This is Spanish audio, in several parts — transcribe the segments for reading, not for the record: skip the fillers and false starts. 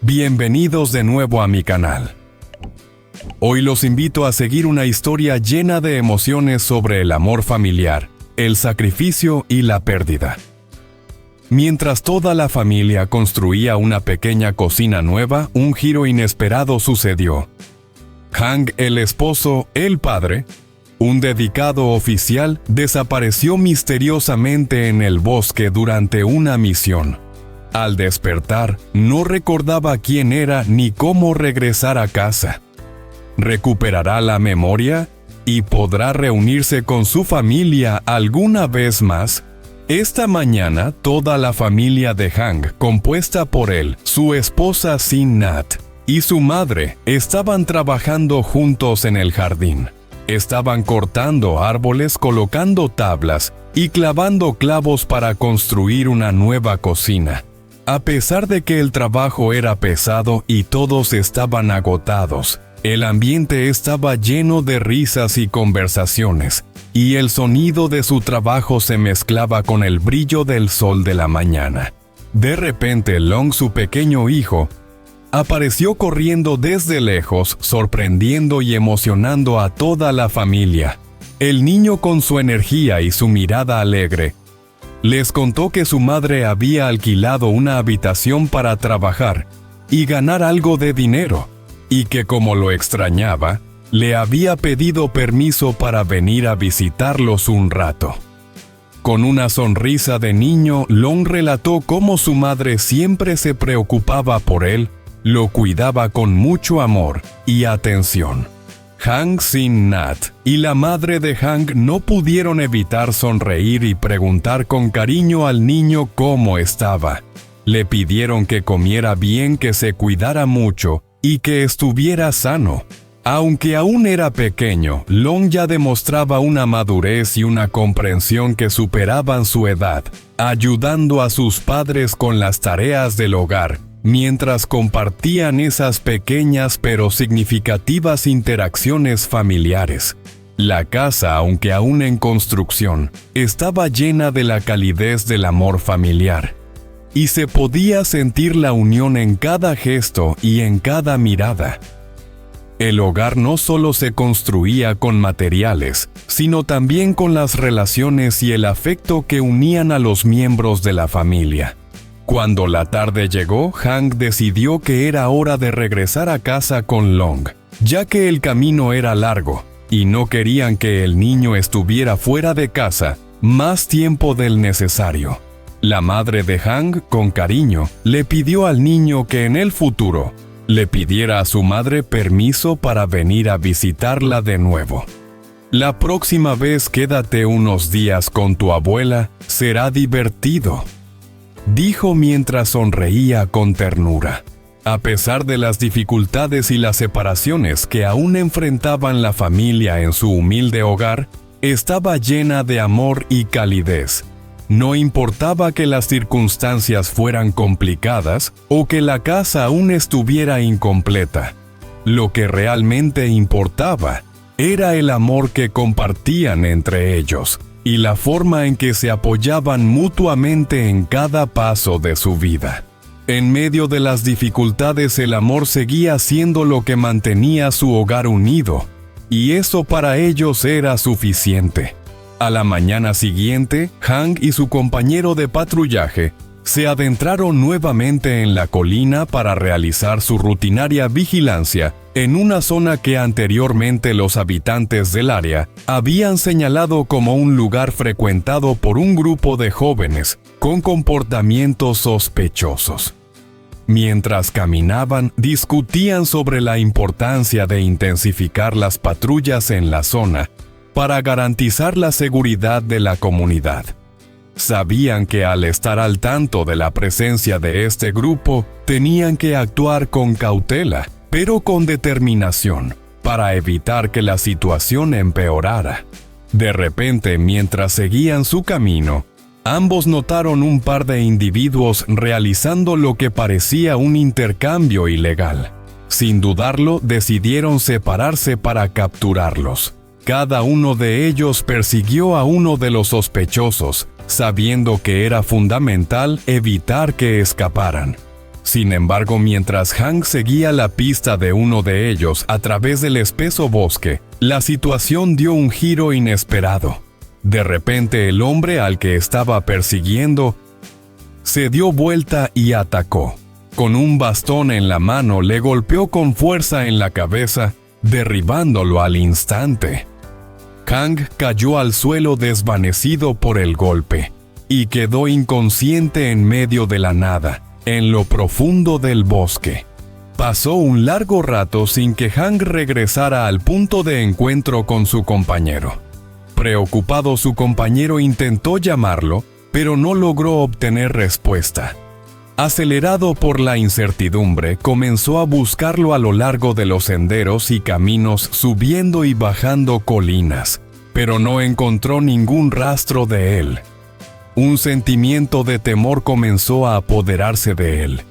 Bienvenidos de nuevo a mi canal. Hoy los invito a seguir una historia llena de emociones sobre el amor familiar, el sacrificio y la pérdida. Mientras toda la familia construía una pequeña cocina nueva, un giro inesperado sucedió. Hank, el esposo, el padre, un dedicado oficial, desapareció misteriosamente en el bosque durante una misión. Al despertar, no recordaba quién era ni cómo regresar a casa. ¿Recuperará la memoria y podrá reunirse con su familia alguna vez más? Esta mañana, toda la familia de Hank, compuesta por él, su esposa Sin Nhat y su madre, estaban trabajando juntos en el jardín. Estaban cortando árboles, colocando tablas y clavando clavos para construir una nueva cocina. A pesar de que el trabajo era pesado y todos estaban agotados, el ambiente estaba lleno de risas y conversaciones, y el sonido de su trabajo se mezclaba con el brillo del sol de la mañana. De repente, Long, su pequeño hijo, apareció corriendo desde lejos, sorprendiendo y emocionando a toda la familia. El niño, con su energía y su mirada alegre, les contó que su madre había alquilado una habitación para trabajar y ganar algo de dinero, y que como lo extrañaba, le había pedido permiso para venir a visitarlos un rato. Con una sonrisa de niño, Long relató cómo su madre siempre se preocupaba por él, lo cuidaba con mucho amor y atención. Hank, Sin Nhat y la madre de Hank no pudieron evitar sonreír y preguntar con cariño al niño cómo estaba. Le pidieron que comiera bien, que se cuidara mucho y que estuviera sano. Aunque aún era pequeño, Long ya demostraba una madurez y una comprensión que superaban su edad, ayudando a sus padres con las tareas del hogar, mientras compartían esas pequeñas pero significativas interacciones familiares. La casa, aunque aún en construcción, estaba llena de la calidez del amor familiar, y se podía sentir la unión en cada gesto y en cada mirada. El hogar no solo se construía con materiales, sino también con las relaciones y el afecto que unían a los miembros de la familia. Cuando la tarde llegó, Hank decidió que era hora de regresar a casa con Long, ya que el camino era largo, y no querían que el niño estuviera fuera de casa más tiempo del necesario. La madre de Hank, con cariño, le pidió al niño que en el futuro le pidiera a su madre permiso para venir a visitarla de nuevo. La próxima vez quédate unos días con tu abuela, será divertido, dijo mientras sonreía con ternura. A pesar de las dificultades y las separaciones que aún enfrentaban la familia en su humilde hogar, estaba llena de amor y calidez. No importaba que las circunstancias fueran complicadas o que la casa aún estuviera incompleta. Lo que realmente importaba era el amor que compartían entre ellos y la forma en que se apoyaban mutuamente en cada paso de su vida. En medio de las dificultades, el amor seguía siendo lo que mantenía su hogar unido, y eso para ellos era suficiente. A la mañana siguiente, Hank y su compañero de patrullaje se adentraron nuevamente en la colina para realizar su rutinaria vigilancia en una zona que anteriormente los habitantes del área habían señalado como un lugar frecuentado por un grupo de jóvenes con comportamientos sospechosos. Mientras caminaban, discutían sobre la importancia de intensificar las patrullas en la zona para garantizar la seguridad de la comunidad. Sabían que al estar al tanto de la presencia de este grupo, tenían que actuar con cautela, pero con determinación, para evitar que la situación empeorara. De repente, mientras seguían su camino, ambos notaron un par de individuos realizando lo que parecía un intercambio ilegal. Sin dudarlo, decidieron separarse para capturarlos. Cada uno de ellos persiguió a uno de los sospechosos, sabiendo que era fundamental evitar que escaparan. Sin embargo, mientras Hank seguía la pista de uno de ellos a través del espeso bosque, la situación dio un giro inesperado. De repente, el hombre al que estaba persiguiendo se dio vuelta y atacó. Con un bastón en la mano le golpeó con fuerza en la cabeza, derribándolo al instante. Hank cayó al suelo desvanecido por el golpe y quedó inconsciente en medio de la nada, en lo profundo del bosque. Pasó un largo rato sin que Hank regresara al punto de encuentro con su compañero. Preocupado, su compañero intentó llamarlo, pero no logró obtener respuesta. Acelerado por la incertidumbre, comenzó a buscarlo a lo largo de los senderos y caminos, subiendo y bajando colinas, pero no encontró ningún rastro de él. Un sentimiento de temor comenzó a apoderarse de él,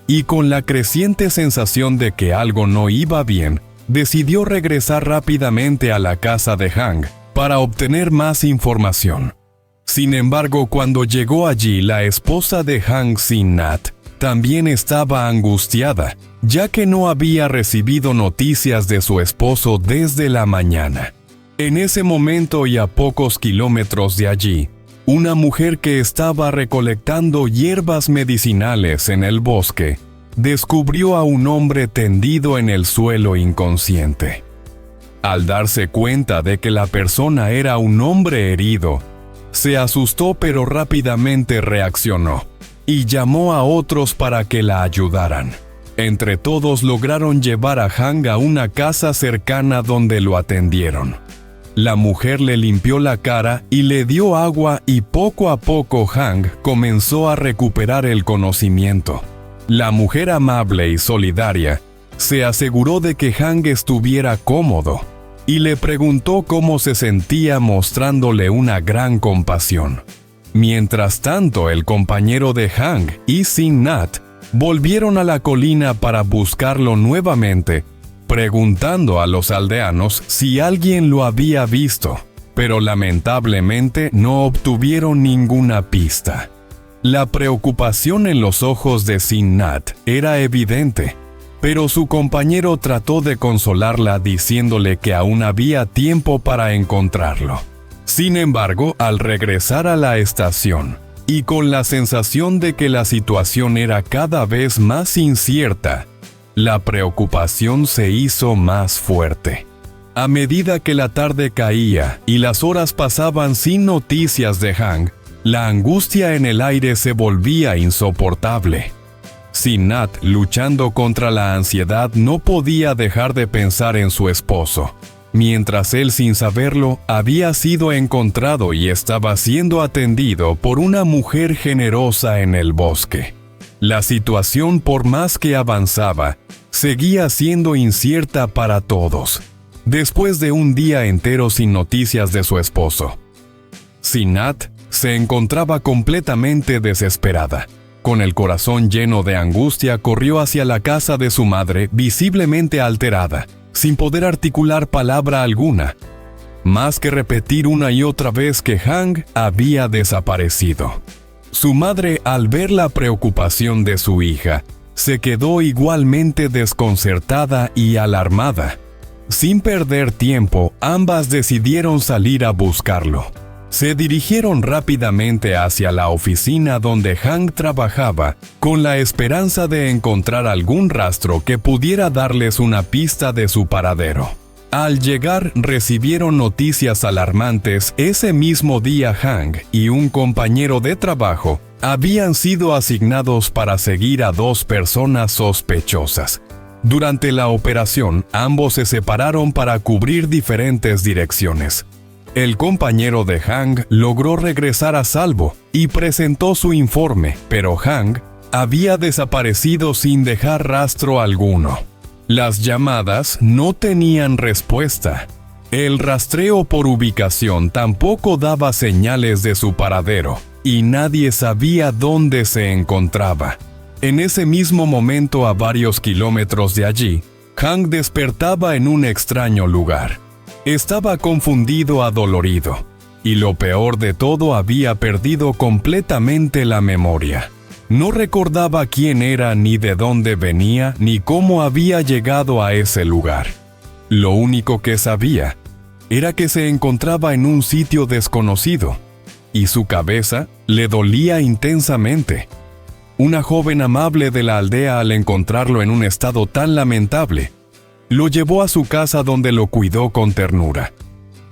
y con la creciente sensación de que algo no iba bien, decidió regresar rápidamente a la casa de Hank para obtener más información. Sin embargo, cuando llegó allí, la esposa de Hank, Sin-Nat, también estaba angustiada, ya que no había recibido noticias de su esposo desde la mañana. En ese momento y a pocos kilómetros de allí, una mujer que estaba recolectando hierbas medicinales en el bosque, descubrió a un hombre tendido en el suelo inconsciente. Al darse cuenta de que la persona era un hombre herido, se asustó pero rápidamente reaccionó y llamó a otros para que la ayudaran. Entre todos lograron llevar a Hank a una casa cercana donde lo atendieron. La mujer le limpió la cara y le dio agua y poco a poco Hank comenzó a recuperar el conocimiento. La mujer amable y solidaria se aseguró de que Hank estuviera cómodo y le preguntó cómo se sentía, mostrándole una gran compasión. Mientras tanto, el compañero de Hank y Sin-Nat volvieron a la colina para buscarlo nuevamente, preguntando a los aldeanos si alguien lo había visto, pero lamentablemente no obtuvieron ninguna pista. La preocupación en los ojos de Sin-Nat era evidente, pero su compañero trató de consolarla diciéndole que aún había tiempo para encontrarlo. Sin embargo, al regresar a la estación, y con la sensación de que la situación era cada vez más incierta, la preocupación se hizo más fuerte. A medida que la tarde caía y las horas pasaban sin noticias de Hank, la angustia en el aire se volvía insoportable. Sin-Nat, luchando contra la ansiedad, no podía dejar de pensar en su esposo, mientras él, sin saberlo, había sido encontrado y estaba siendo atendido por una mujer generosa en el bosque. La situación, por más que avanzaba, seguía siendo incierta para todos, después de un día entero sin noticias de su esposo. Sin-Nat se encontraba completamente desesperada. Con el corazón lleno de angustia, corrió hacia la casa de su madre, visiblemente alterada, sin poder articular palabra alguna, más que repetir una y otra vez que Hank había desaparecido. Su madre, al ver la preocupación de su hija, se quedó igualmente desconcertada y alarmada. Sin perder tiempo, ambas decidieron salir a buscarlo. Se dirigieron rápidamente hacia la oficina donde Hank trabajaba, con la esperanza de encontrar algún rastro que pudiera darles una pista de su paradero. Al llegar, recibieron noticias alarmantes. Ese mismo día, Hank y un compañero de trabajo habían sido asignados para seguir a dos personas sospechosas. Durante la operación, ambos se separaron para cubrir diferentes direcciones. El compañero de Hank logró regresar a salvo y presentó su informe, pero Hank había desaparecido sin dejar rastro alguno. Las llamadas no tenían respuesta. El rastreo por ubicación tampoco daba señales de su paradero, y nadie sabía dónde se encontraba. En ese mismo momento, a varios kilómetros de allí, Hank despertaba en un extraño lugar. Estaba confundido, adolorido, y lo peor de todo, había perdido completamente la memoria. No recordaba quién era, ni de dónde venía, ni cómo había llegado a ese lugar. Lo único que sabía era que se encontraba en un sitio desconocido, y su cabeza le dolía intensamente. Una joven amable de la aldea, al encontrarlo en un estado tan lamentable, lo llevó a su casa, donde lo cuidó con ternura.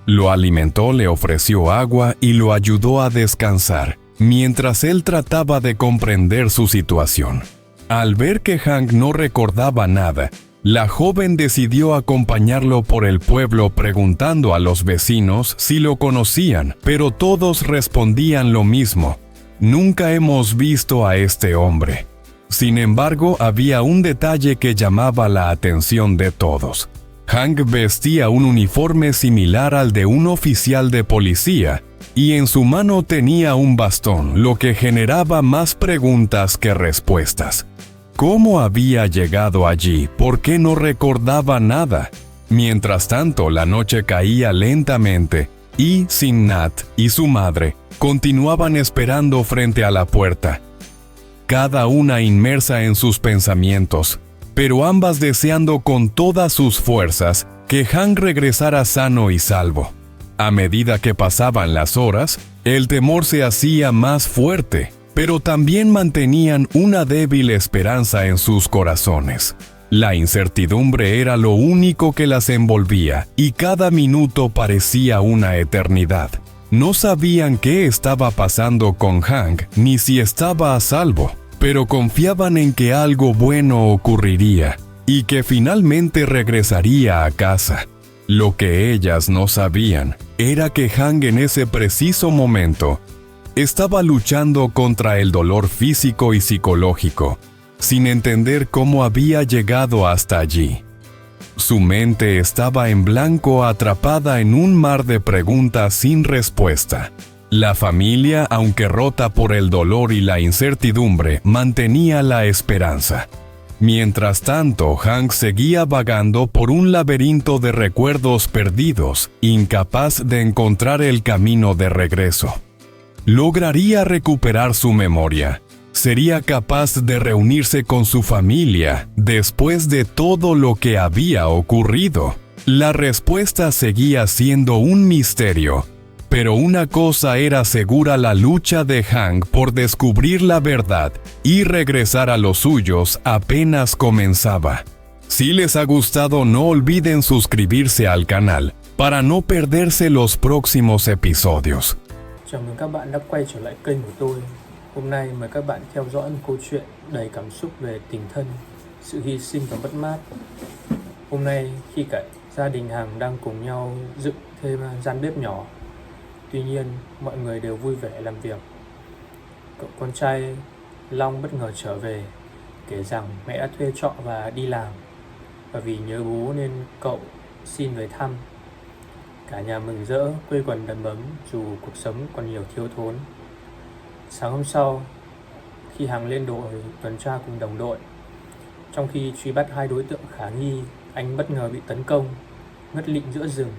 Lo alimentó, le ofreció agua y lo ayudó a descansar, mientras él trataba de comprender su situación. Al ver que Hank no recordaba nada, la joven decidió acompañarlo por el pueblo, preguntando a los vecinos si lo conocían, pero todos respondían lo mismo: nunca hemos visto a este hombre. Sin embargo, había un detalle que llamaba la atención de todos. Hank vestía un uniforme similar al de un oficial de policía, y en su mano tenía un bastón, lo que generaba más preguntas que respuestas. ¿Cómo había llegado allí? ¿Por qué no recordaba nada? Mientras tanto, la noche caía lentamente, y Sin Nat y su madre continuaban esperando frente a la puerta, cada una inmersa en sus pensamientos, pero ambas deseando con todas sus fuerzas que Hank regresara sano y salvo. A medida que pasaban las horas, el temor se hacía más fuerte, pero también mantenían una débil esperanza en sus corazones. La incertidumbre era lo único que las envolvía, y cada minuto parecía una eternidad. No sabían qué estaba pasando con Hank, ni si estaba a salvo, pero confiaban en que algo bueno ocurriría, y que finalmente regresaría a casa. Lo que ellas no sabían era que Hank en ese preciso momento estaba luchando contra el dolor físico y psicológico, sin entender cómo había llegado hasta allí. Su mente estaba en blanco, atrapada en un mar de preguntas sin respuesta. La familia, aunque rota por el dolor y la incertidumbre, mantenía la esperanza. Mientras tanto, Hank seguía vagando por un laberinto de recuerdos perdidos, incapaz de encontrar el camino de regreso. ¿Lograría recuperar su memoria? ¿Sería capaz de reunirse con su familia después de todo lo que había ocurrido? La respuesta seguía siendo un misterio, pero una cosa era segura: la lucha de Hank por descubrir la verdad y regresar a los suyos apenas comenzaba. Si les ha gustado, no olviden suscribirse al canal para no perderse los próximos episodios. Chào mừng các bạn đã quay trở lại kênh của tôi. Hôm nay mời các bạn theo dõi một câu chuyện đầy cảm xúc về tình thân, sự hy sinh và mất mát. Hôm nay khi cả gia đình Hằng đang cùng nhau dựng thêm gian bếp nhỏ, tuy nhiên mọi người đều vui vẻ làm việc. Cậu con trai Long bất ngờ trở về, kể rằng mẹ đã thuê trọ và đi làm, và vì nhớ bố nên cậu xin về thăm. Cả nhà mừng rỡ, quây quần đầm ấm dù cuộc sống còn nhiều thiếu thốn. Sáng hôm sau, khi Hằng lên đội tuần tra cùng đồng đội, trong khi truy bắt hai đối tượng khả nghi, anh bất ngờ bị tấn công, ngất lịm giữa rừng.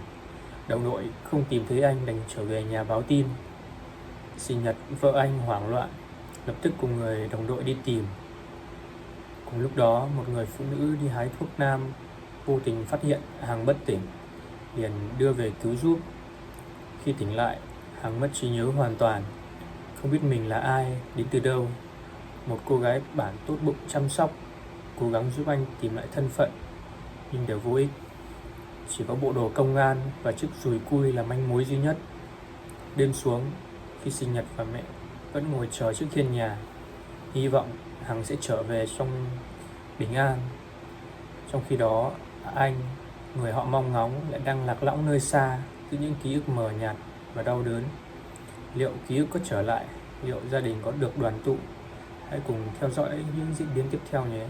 Đồng đội không tìm thấy anh đành trở về nhà báo tin. Sinh nhật, vợ anh hoảng loạn, lập tức cùng người đồng đội đi tìm. Cùng lúc đó, một người phụ nữ đi hái thuốc nam vô tình phát hiện Hằng bất tỉnh, liền đưa về cứu giúp. Khi tỉnh lại, Hằng mất trí nhớ hoàn toàn, không biết mình là ai, đến từ đâu. Một cô gái bản tốt bụng chăm sóc, cố gắng giúp anh tìm lại thân phận, nhưng đều vô ích. Chỉ có bộ đồ công an và chiếc dùi cui là manh mối duy nhất. Đêm xuống, khi sinh nhật và mẹ vẫn ngồi chờ trước hiên nhà, hy vọng Hằng sẽ trở về trong bình an. Trong khi đó, anh, người họ mong ngóng, lại đang lạc lõng nơi xa giữa những ký ức mờ nhạt và đau đớn. Liệu ký ức có trở lại? Liệu gia đình có được đoàn tụ? Hãy cùng theo dõi những diễn biến tiếp theo nhé.